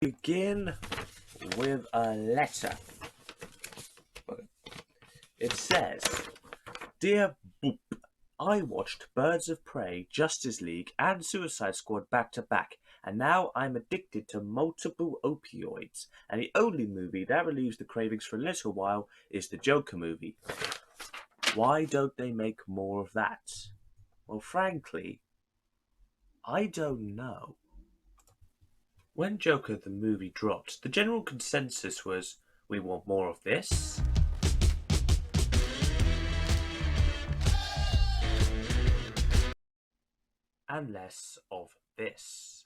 Begin with a letter. It says, "Dear Boop, I watched Birds of Prey, Justice League, and Suicide Squad back to back, and now I'm addicted to multiple opioids, and the only movie that relieves the cravings for a little while is the Joker movie. Why don't they make more of that?" Well, frankly, I don't know. When Joker the movie dropped, the general consensus was, we want more of this, and less of this.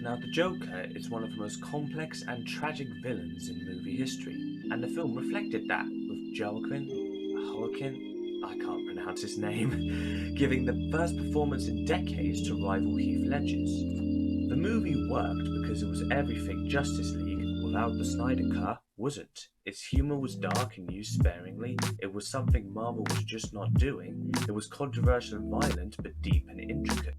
Now, the Joker is one of the most complex and tragic villains in movie history, and the film reflected that, with Joaquin, I can't pronounce his name, giving the first performance in decades to rival Heath Ledger's. The movie worked because it was everything Justice League without the Snyder Cut wasn't. Its humor was dark and used sparingly. It was something Marvel was just not doing. It was controversial and violent, but deep and intricate.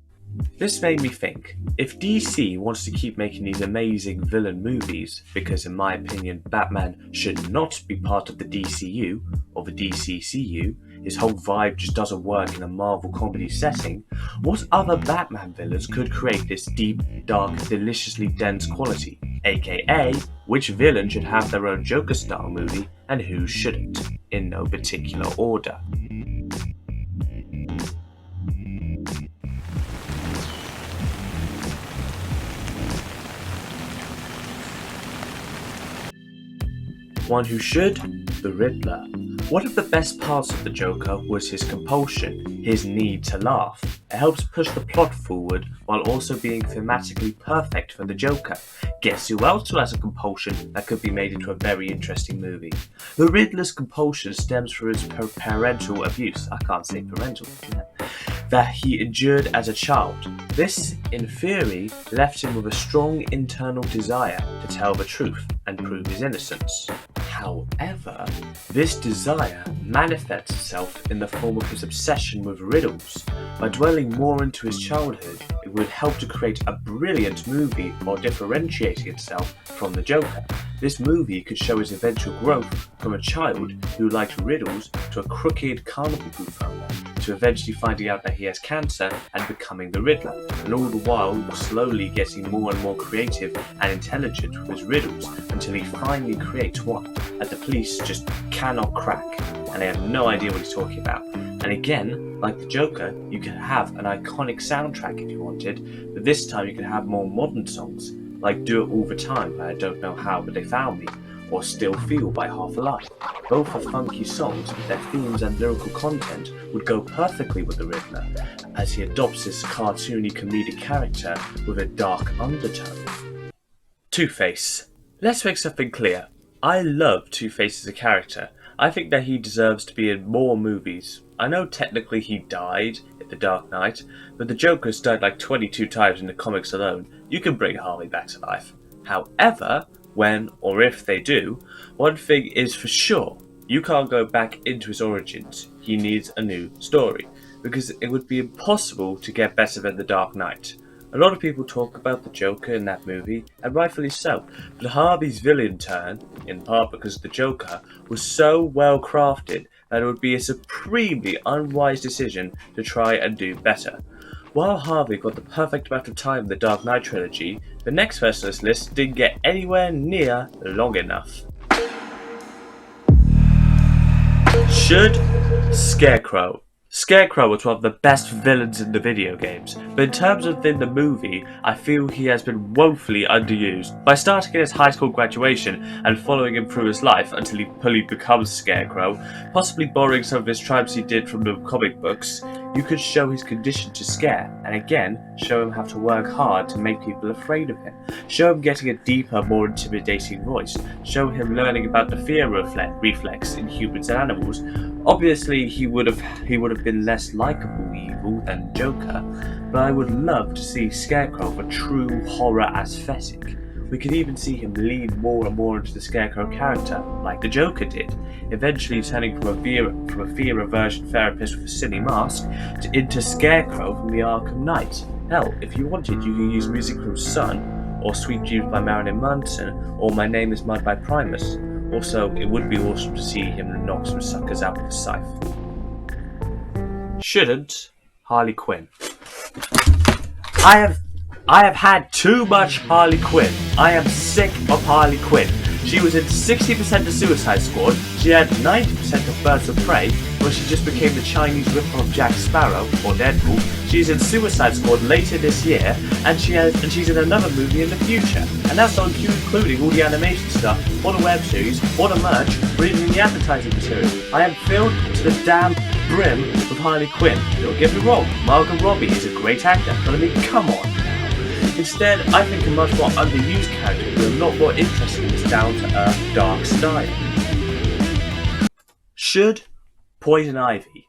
This made me think, if DC wants to keep making these amazing villain movies, because in my opinion Batman should not be part of the DCU or the DCCU, his whole vibe just doesn't work in a Marvel comedy setting, what other Batman villains could create this deep, dark, deliciously dense quality? AKA, which villain should have their own Joker-style movie and who shouldn't, in no particular order. One who should? The Riddler. One of the best parts of the Joker was his compulsion, his need to laugh. It helps push the plot forward while also being thematically perfect for the Joker. Guess who else has a compulsion that could be made into a very interesting movie? The Riddler's compulsion stems from his parental abuse. I can't say parental. That he endured as a child. This, in theory, left him with a strong internal desire to tell the truth and prove his innocence. However, this desire manifests itself in the form of his obsession with riddles. By dwelling more into his childhood, it would help to create a brilliant movie while differentiating itself from the Joker. This movie could show his eventual growth from a child who liked riddles to a crooked carnival booth owner, to eventually finding out that he has cancer and becoming the Riddler, and all the while slowly getting more and more creative and intelligent with his riddles until he finally creates one that the police just cannot crack, and they have no idea what he's talking about. And again, like the Joker, you could have an iconic soundtrack if you wanted, but this time you could have more modern songs, like Do It All the Time by I Don't Know How But They Found Me, or Still Feel by Half Alive. Both are funky songs, but their themes and lyrical content would go perfectly with the Riddler, as he adopts this cartoony comedic character with a dark undertone. Two-Face. Let's make something clear. I love Two-Face as a character. I think that he deserves to be in more movies. I know technically he died in The Dark Knight, but the Joker's died like 22 times in the comics alone. You can bring Harvey back to life. However, when or if they do, one thing is for sure, you can't go back into his origins. He needs a new story, because it would be impossible to get better than The Dark Knight. A lot of people talk about the Joker in that movie, and rightfully so, but Harvey's villain turn, in part because of the Joker, was so well crafted that it would be a supremely unwise decision to try and do better. While Harvey got the perfect amount of time in the Dark Knight trilogy, the next person on this list didn't get anywhere near long enough. Should? Scarecrow. Scarecrow was one of the best villains in the video games, but in terms of in the movie, I feel he has been woefully underused. By starting at his high school graduation and following him through his life until he fully becomes Scarecrow, possibly borrowing some of his tribes he did from the comic books, you could show his condition to scare, and again, show him have to work hard to make people afraid of him. Show him getting a deeper, more intimidating voice. Show him learning about the fear reflex in humans and animals. Obviously, he would have been less likable evil than Joker, but I would love to see Scarecrow for true horror aesthetic. We could even see him lean more and more into the Scarecrow character, like the Joker did, eventually turning from a fear aversion therapist with a silly mask into Scarecrow from the Arkham Knight. Hell, if you wanted, you could use music from Sun, or Sweet Dreams by Marilyn Manson, or My Name Is Mud by Primus. Also, it would be awesome to see him knock some suckers out with a scythe. Shouldn't Harley Quinn. I have had too much Harley Quinn. I am sick of Harley Quinn. She was in 60% of Suicide Squad, she had 90% of Birds of Prey, where she just became the Chinese rip-off of Jack Sparrow, or Deadpool. She's in Suicide Squad later this year, and she's in another movie in the future. And that's not including all the animation stuff, all the web series, all the merch, or even the advertising material. I am filled to the damn brim with Harley Quinn. Don't get me wrong, Margot Robbie is a great actor, but I mean, come on. Instead, I think a much more underused character with a lot more interesting in his down-to-earth, dark style. Should Poison Ivy.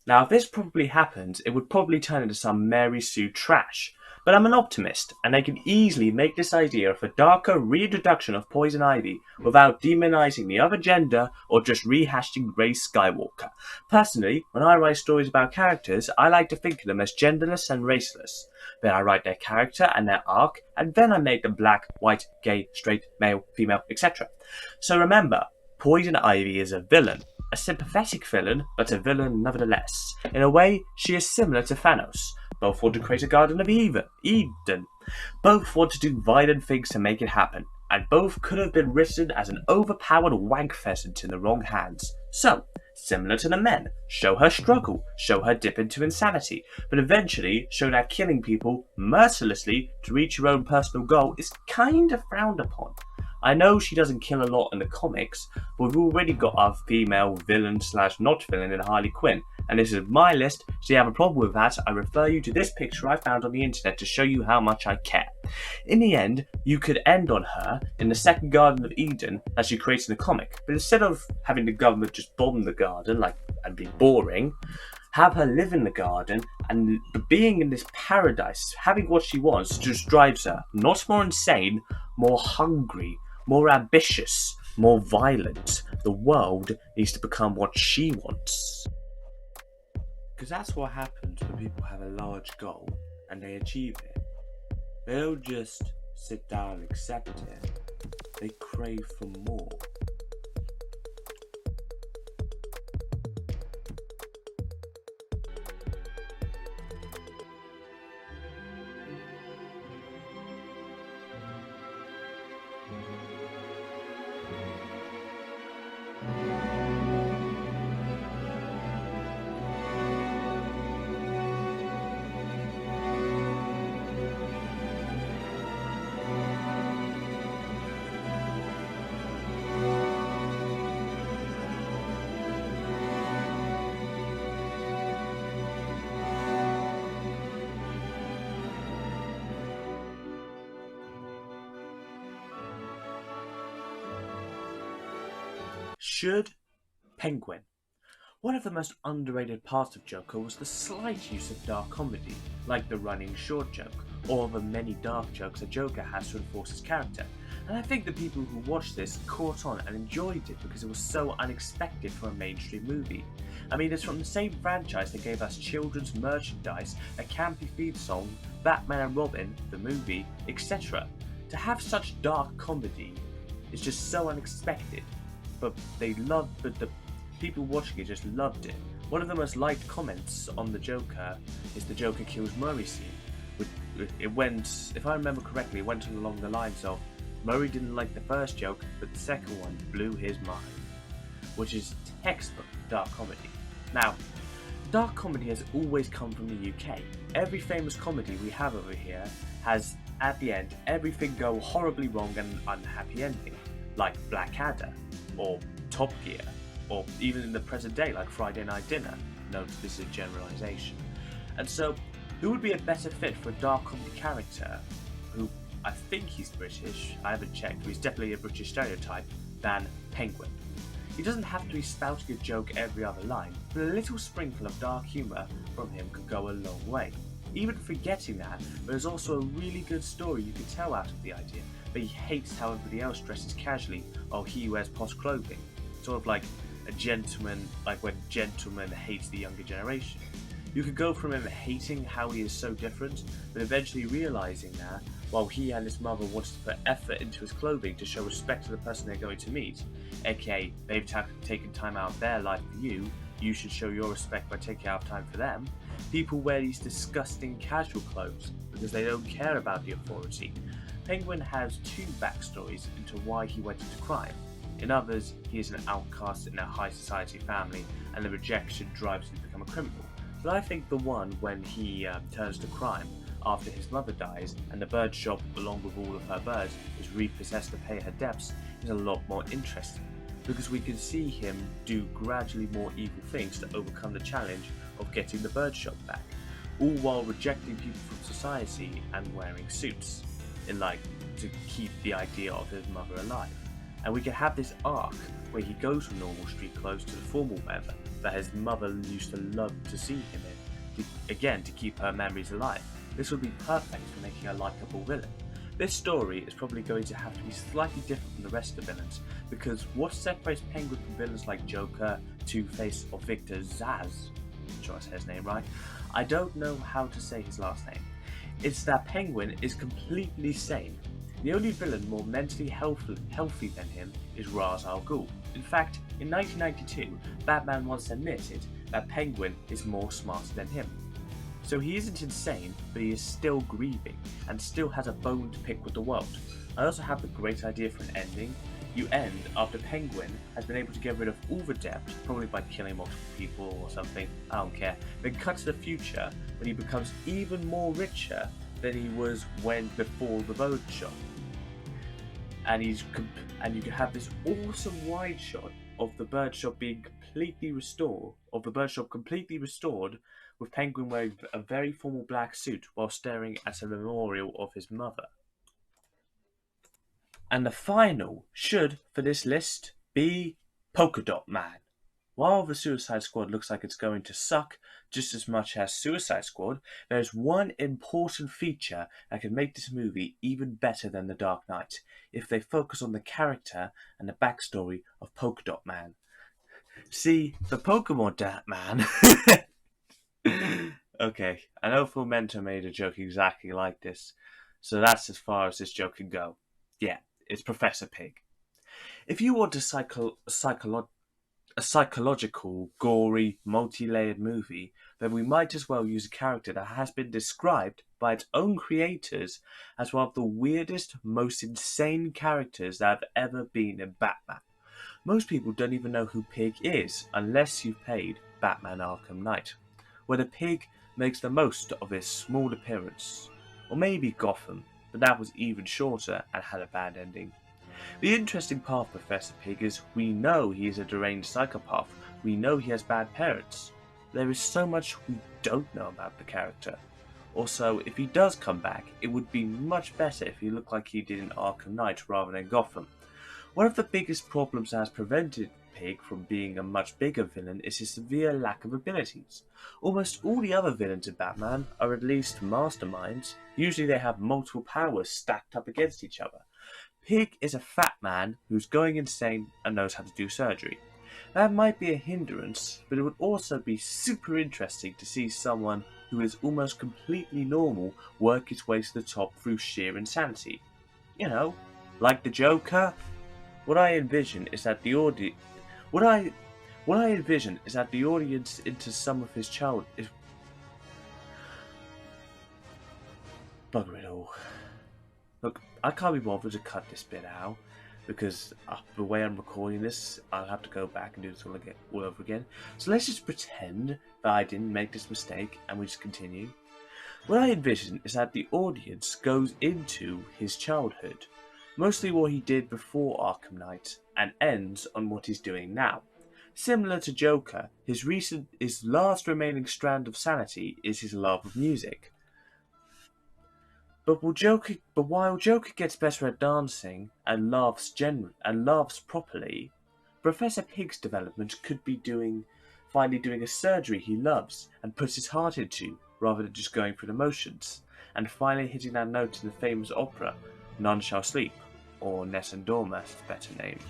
Now, if this probably happens, it would probably turn into some Mary Sue trash. But I'm an optimist, and I can easily make this idea of a darker reintroduction of Poison Ivy without demonizing the other gender or just rehashing Rey Skywalker. Personally, when I write stories about characters, I like to think of them as genderless and raceless. Then I write their character and their arc, and then I make them black, white, gay, straight, male, female, etc. So remember, Poison Ivy is a villain. A sympathetic villain, but a villain nevertheless. In a way, she is similar to Thanos. Both want to create a Garden of Eden. Both want to do violent things to make it happen. And both could have been written as an overpowered wank pheasant in the wrong hands. So, similar to the men, show her struggle, show her dip into insanity, but eventually show that killing people mercilessly to reach your own personal goal is kind of frowned upon. I know she doesn't kill a lot in the comics, but we've already got our female villain / not villain in Harley Quinn, and this is my list, so if you have a problem with that, I refer you to this picture I found on the internet to show you how much I care. In the end, you could end on her in the second Garden of Eden that she creates in the comic, but instead of having the government just bomb the garden and be boring, have her live in the garden, and being in this paradise, having what she wants, just drives her not more insane, more hungry, more ambitious, more violent. The world needs to become what she wants. Because that's what happens when people have a large goal and they achieve it. They don't just sit down and accept it, they crave for more. Should Penguin. One of the most underrated parts of Joker was the slight use of dark comedy, like the running short joke, or the many dark jokes that Joker has to enforce his character. And I think the people who watched this caught on and enjoyed it because it was so unexpected for a mainstream movie. I mean, it's from the same franchise that gave us children's merchandise, a campy theme song, Batman and Robin, the movie, etc. To have such dark comedy is just so unexpected. But the people watching it just loved it. One of the most liked comments on the Joker is the Joker kills Murray scene. It went, if I remember correctly, it went along the lines of Murray didn't like the first joke, but the second one blew his mind, which is textbook dark comedy. Now, dark comedy has always come from the UK. Every famous comedy we have over here has, at the end, everything go horribly wrong and an unhappy ending, like Blackadder, or Top Gear, or even in the present day like Friday Night Dinner. Note this is a generalisation. And so, who would be a better fit for a dark comedy character, who I think he's British, I haven't checked, but he's definitely a British stereotype, than Penguin. He doesn't have to be spouting a joke every other line, but a little sprinkle of dark humour from him could go a long way. Even forgetting that, there's also a really good story you could tell out of the idea. but he hates how everybody else dresses casually while he wears posh clothing. Sort of like a gentleman, like when gentleman hates the younger generation. You could go from him hating how he is so different, but eventually realizing that while he and his mother wanted to put effort into his clothing to show respect to the person they're going to meet, aka they've taken time out of their life for you, you should show your respect by taking out time for them. People wear these disgusting casual clothes because they don't care about the authority. Penguin has two backstories into why he went into crime. In others, he is an outcast in a high society family and the rejection drives him to become a criminal. But I think the one when he turns to crime after his mother dies and the bird shop, along with all of her birds, is repossessed to pay her debts is a lot more interesting, because we can see him do gradually more evil things to overcome the challenge of getting the bird shop back, all while rejecting people from society and wearing suits, to keep the idea of his mother alive. And we can have this arc where he goes from normal street clothes to the formal weather that his mother used to love to see him in, again to keep her memories alive. This would be perfect for making a likable villain. This story is probably going to have to be slightly different from the rest of the villains, because what separates Penguin from villains like Joker, Two-Face or Victor Zsasz, I'm sure I said his name right, I don't know how to say his last name, it's that Penguin is completely sane. The only villain more mentally healthy than him is Ra's al Ghul. In fact, in 1992, Batman once admitted that Penguin is more smarter than him. So he isn't insane, but he is still grieving, and still has a bone to pick with the world. I also have a great idea for an ending. You end after Penguin has been able to get rid of all the debt, probably by killing multiple people or something, I don't care. Then cut to the future, when he becomes even more richer than he was before the bird shop. And you can have this awesome wide shot of the bird shop completely restored, with Penguin wearing a very formal black suit while staring at a memorial of his mother. And the final should, for this list, be Polka Dot Man. While the Suicide Squad looks like it's going to suck just as much as Suicide Squad, there's one important feature that can make this movie even better than The Dark Knight, if they focus on the character and the backstory of Polka Dot Man. See, the Pokemon Dot Man... Okay, I know Fullmento made a joke exactly like this, so that's as far as this joke can go. Yeah, it's Professor Pig. If you want a psychological, gory, multi-layered movie, then we might as well use a character that has been described by its own creators as one of the weirdest, most insane characters that have ever been in Batman. Most people don't even know who Pig is unless you've played Batman Arkham Knight, where the pig makes the most of his small appearance. Or maybe Gotham, but that was even shorter and had a bad ending. The interesting part of Professor Pig is we know he is a deranged psychopath, we know he has bad parents. There is so much we don't know about the character. Also, if he does come back, it would be much better if he looked like he did in Arkham Knight rather than Gotham. One of the biggest problems that has prevented Pig from being a much bigger villain is his severe lack of abilities. Almost all the other villains in Batman are at least masterminds. Usually they have multiple powers stacked up against each other. Pig is a fat man who's going insane and knows how to do surgery. That might be a hindrance, but it would also be super interesting to see someone who is almost completely normal work his way to the top through sheer insanity. You know, like the Joker. What I envision is that the audience into some of his child is bugger it all. Look, I can't be bothered to cut this bit out because the way I'm recording this, I'll have to go back and do this all over again. So let's just pretend that I didn't make this mistake and we just continue. What I envision is that the audience goes into his childhood, mostly what he did before Arkham Knight, and ends on what he's doing now. Similar to Joker, his last remaining strand of sanity is his love of music. But while Joker gets better at dancing and laughs properly, Professor Pig's development could be finally doing a surgery he loves and puts his heart into, rather than just going through the motions, and finally hitting that note in the famous opera, None Shall Sleep, or Nessun Dorma, better named.